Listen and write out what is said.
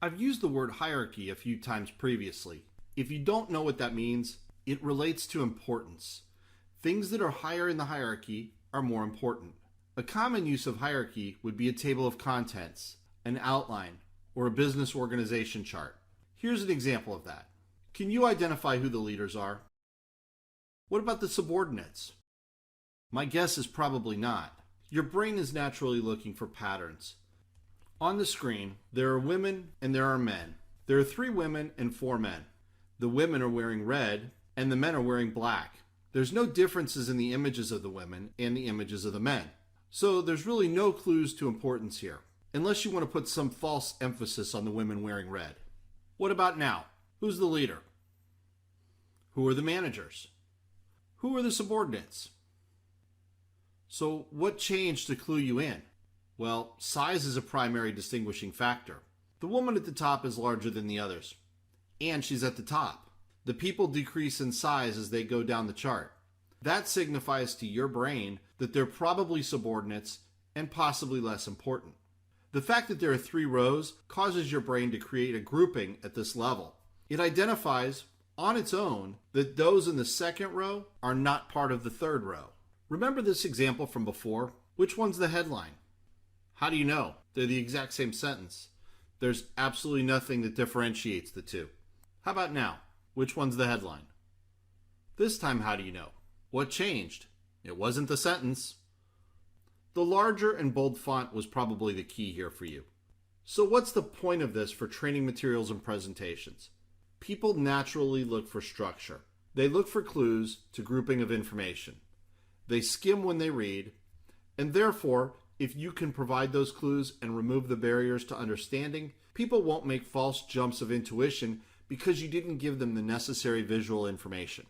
I've used the word hierarchy a few times previously. If you don't know what that means, it relates to importance. Things that are higher in the hierarchy are more important. A common use of hierarchy would be a table of contents, an outline, or a business organization chart. Here's an example of that. Can you identify who the leaders are? What about the subordinates? My guess is probably not. Your brain is naturally looking for patterns. On the screen, there are women and there are men. There are 3 women and 4 men. The women are wearing red and the men are wearing black. There's no differences in the images of the women and the images of the men. So there's really no clues to importance here, unless you want to put some false emphasis on the women wearing red. What about now? Who's the leader? Who are the managers? Who are the subordinates? So what changed to clue you in? Well, size is a primary distinguishing factor. The woman at the top is larger than the others, and she's at the top. The people decrease in size as they go down the chart. That signifies to your brain that they're probably subordinates and possibly less important. The fact that there are 3 rows causes your brain to create a grouping at this level. It identifies on its own that those in the second row are not part of the third row. Remember this example from before? Which one's the headline? How do you know? They're the exact same sentence. There's absolutely nothing that differentiates the two. How about now? Which one's the headline? This time, how do you know? What changed? It wasn't the sentence. The larger and bold font was probably the key here for you. So what's the point of this for training materials and presentations? People naturally look for structure. They look for clues to grouping of information. They skim when they read, and therefore, if you can provide those clues and remove the barriers to understanding, people won't make false jumps of intuition because you didn't give them the necessary visual information.